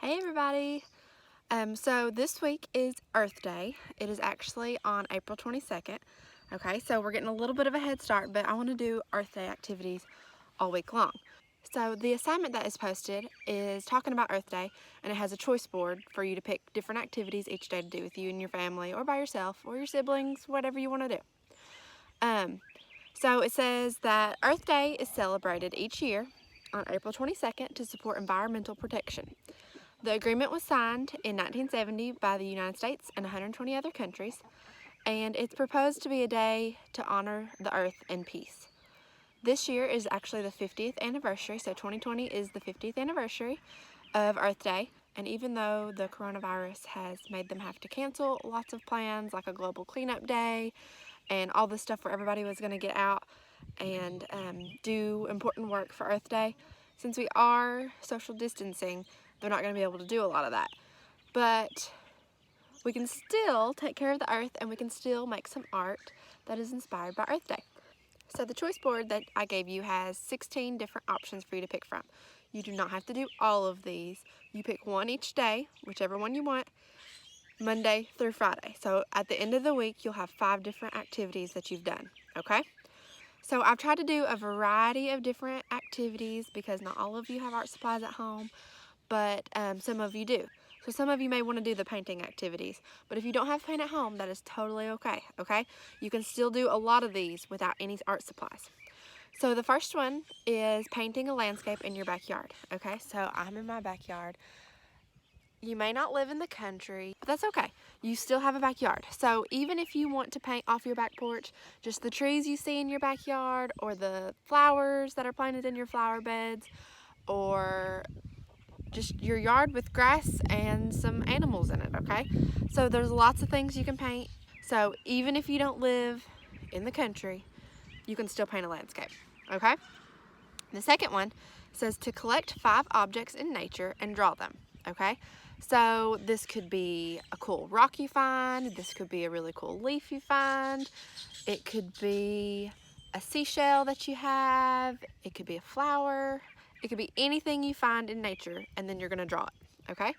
Hey everybody! So this week is Earth Day. It is actually on April 22nd. Okay, so we're getting a little bit of a head start, but I want to do Earth Day activities all week long. So the assignment that is posted is talking about Earth Day, and it has a choice board for you to pick different activities each day to do with you and your family, or by yourself, or your siblings, whatever you want to do. So it says that Earth Day is celebrated each year on April 22nd to support environmental protection. The agreement was signed in 1970 by the United States and 120 other countries, and it's proposed to be a day to honor the earth and peace. This year is actually the 50th anniversary, so 2020 is the 50th anniversary of Earth Day, and even though the coronavirus has made them have to cancel lots of plans, like a global cleanup day, and all this stuff where everybody was going to get out and do important work for Earth Day, since we are social distancing, they're not going to be able to do a lot of that. But we can still take care of the earth, and we can still make some art that is inspired by Earth Day. So the choice board that I gave you has 16 different options for you to pick from. You do not have to do all of these. You pick one each day, whichever one you want, Monday through Friday. So at the end of the week, you'll have 5 different activities that you've done, okay? So I've tried to do a variety of different activities because not all of you have art supplies at home, but some of you do. So some of you may want to do the painting activities, but if you don't have paint at home, that is totally okay, okay? You can still do a lot of these without any art supplies. So the first one is painting a landscape in your backyard, okay? So I'm in my backyard. You may not live in the country, but that's okay. You still have a backyard. So even if you want to paint off your back porch, just the trees you see in your backyard, or the flowers that are planted in your flower beds, or just your yard with grass and some animals in it, okay? So there's lots of things you can paint. So even if you don't live in the country, you can still paint a landscape, okay? The second one says to collect 5 objects in nature and draw them, okay? So this could be a cool rock you find, this could be a really cool leaf you find, it could be a seashell that you have, it could be a flower, it could be anything you find in nature, and then you're gonna draw it, okay?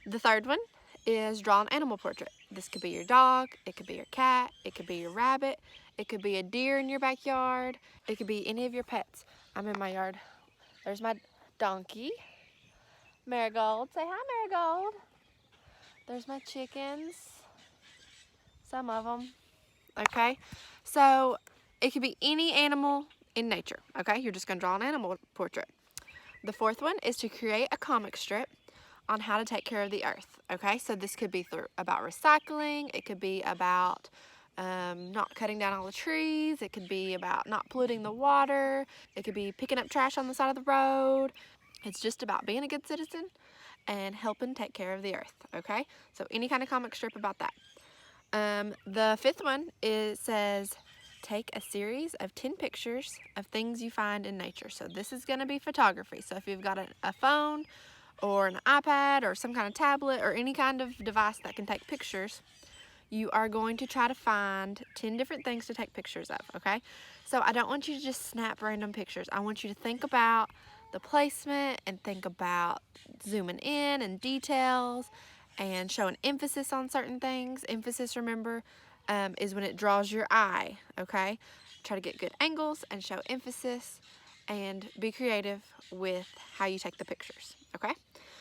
The third one is draw an animal portrait. This could be your dog, it could be your cat, it could be your rabbit, it could be a deer in your backyard, it could be any of your pets. I'm in my yard. There's my donkey, Marigold. Say hi, Marigold. There's my chickens, some of them, okay? So it could be any animal in nature, okay? You're just gonna draw an animal portrait. The fourth one is to create a comic strip on how to take care of the earth, okay? So this could be about recycling, it could be about not cutting down all the trees, it could be about not polluting the water, it could be picking up trash on the side of the road. It's just about being a good citizen and helping take care of the earth, okay? So any kind of comic strip about that. The fifth one says take a series of 10 pictures of things you find in nature. So this is going to be photography. So if you've got a phone or an iPad or some kind of tablet or any kind of device that can take pictures, you are going to try to find 10 different things to take pictures of, okay? So I don't want you to just snap random pictures. I want you to think about the placement and think about zooming in and details and showing emphasis on certain things. Emphasis, remember, is when it draws your eye, okay? Try to get good angles and show emphasis and be creative with how you take the pictures, okay?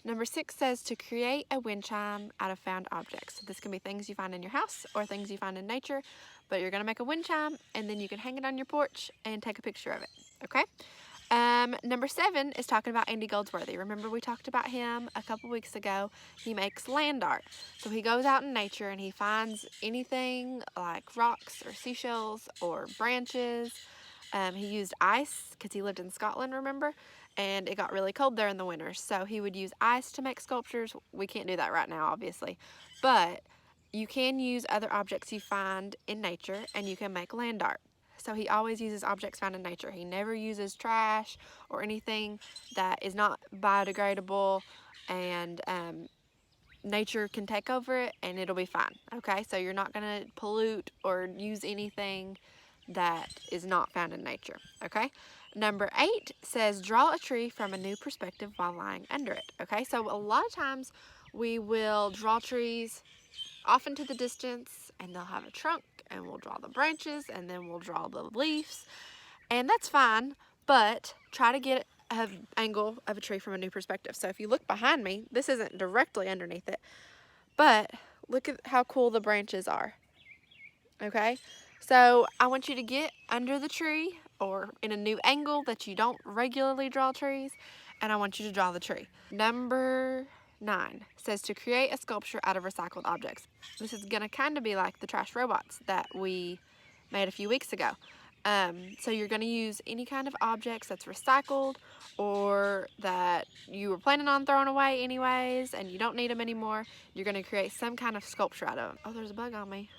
Number 6 says to create a wind chime out of found objects. So this can be things you find in your house or things you find in nature, but you're gonna make a wind chime and then you can hang it on your porch and take a picture of it, okay? Number 7 is talking about Andy Goldsworthy. Remember we talked about him a couple weeks ago. He makes land art. So he goes out in nature and he finds anything like rocks or seashells or branches. He used ice because he lived in Scotland, remember? And it got really cold there in the winter. So he would use ice to make sculptures. We can't do that right now, obviously. But you can use other objects you find in nature and you can make land art. So he always uses objects found in nature. He never uses trash or anything that is not biodegradable, and nature can take over it and it'll be fine, okay? So you're not gonna pollute or use anything that is not found in nature, okay? Number 8 says draw a tree from a new perspective while lying under it. Okay, so a lot of times we will draw trees off into the distance and they'll have a trunk and we'll draw the branches and then we'll draw the leaves, and that's fine, but try to get an angle of a tree from a new perspective. So if you look behind me, this isn't directly underneath it, but look at how cool the branches are. Okay, so I want you to get under the tree or in a new angle that you don't regularly draw trees, and I want you to draw the tree. Number 9 says to create a sculpture out of recycled objects. This is gonna kind of be like the trash robots that we made a few weeks ago. So you're gonna use any kind of objects that's recycled or that you were planning on throwing away anyways and you don't need them anymore. You're gonna create some kind of sculpture out of them. Oh, there's a bug on me.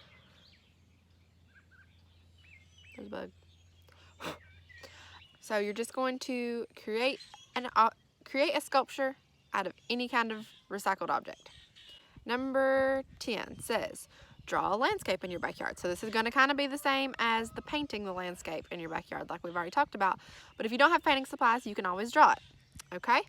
There's a bug. So you're just going to create a sculpture out of any kind of recycled object. Number 10 says draw a landscape in your backyard. So this is going to kind of be the same as the painting the landscape in your backyard like we've already talked about. But if you don't have painting supplies, you can always draw it. Okay?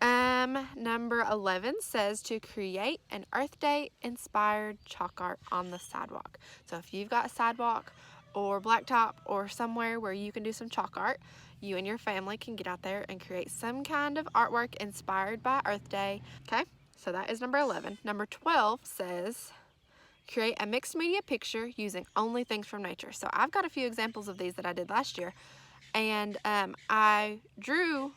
Number 11 says to create an Earth Day inspired chalk art on the sidewalk. So if you've got a sidewalk or blacktop or somewhere where you can do some chalk art, you and your family can get out there and create some kind of artwork inspired by Earth Day. Okay, so that is number 11. Number 12 says create a mixed media picture using only things from nature. So I've got a few examples of these that I did last year, and I drew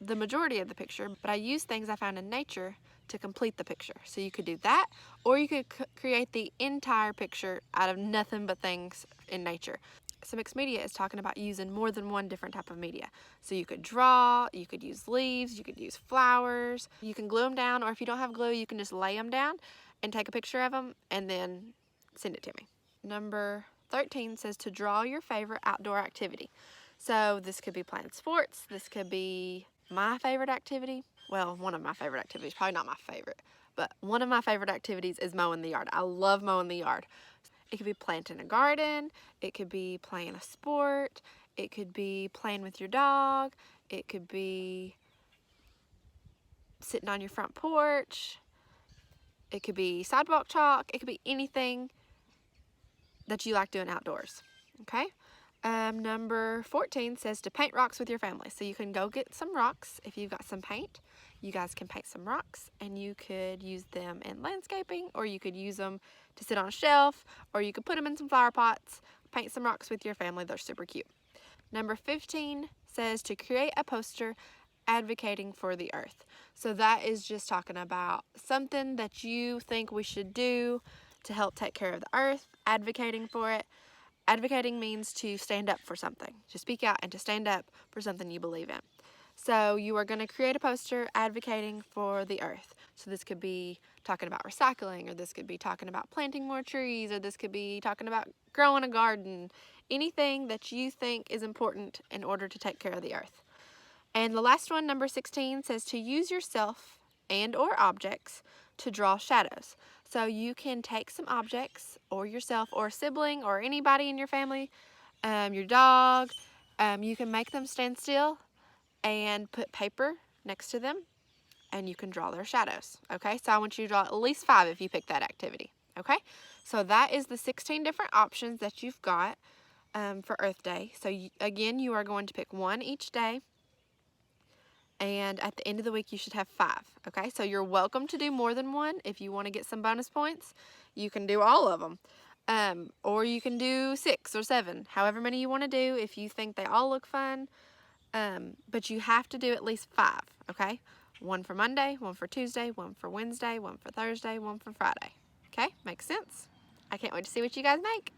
the majority of the picture, but I used things I found in nature to complete the picture. So you could do that, or you could create the entire picture out of nothing but things in nature. So mixed media is talking about using more than one different type of media. So you could draw, you could use leaves, you could use flowers, you can glue them down, or if you don't have glue, you can just lay them down and take a picture of them and then send it to me. Number 13 says to draw your favorite outdoor activity. So this could be playing sports, this could be my favorite activity. Well, one of my favorite activities, probably not my favorite, but one of my favorite activities is mowing the yard. I love mowing the yard. It could be planting a garden, it could be playing a sport, it could be playing with your dog, it could be sitting on your front porch, it could be sidewalk chalk, it could be anything that you like doing outdoors, okay? Number 14 says to paint rocks with your family. So you can go get some rocks. If you've got some paint, you guys can paint some rocks and you could use them in landscaping, or you could use them to sit on a shelf, or you could put them in some flower pots. Paint some rocks with your family. They're super cute. Number 15 says to create a poster advocating for the earth. So that is just talking about something that you think we should do to help take care of the earth, advocating for it. Advocating means to stand up for something, to speak out and to stand up for something you believe in. So you are going to create a poster advocating for the earth. So this could be talking about recycling, or this could be talking about planting more trees, or this could be talking about growing a garden, anything that you think is important in order to take care of the earth. And the last one, number 16, says to use yourself and or objects to draw shadows. So you can take some objects or yourself or a sibling or anybody in your family, your dog, you can make them stand still and put paper next to them and you can draw their shadows. Okay, so I want you to draw at least 5 if you pick that activity. Okay, so that is the 16 different options that you've got for Earth Day. So again, you are going to pick one each day. And at the end of the week, you should have 5, okay? So you're welcome to do more than one. If you want to get some bonus points, you can do all of them. Or you can do 6 or 7, however many you want to do if you think they all look fun. But you have to do at least 5, okay? One for Monday, one for Tuesday, one for Wednesday, one for Thursday, one for Friday. Okay, makes sense? I can't wait to see what you guys make.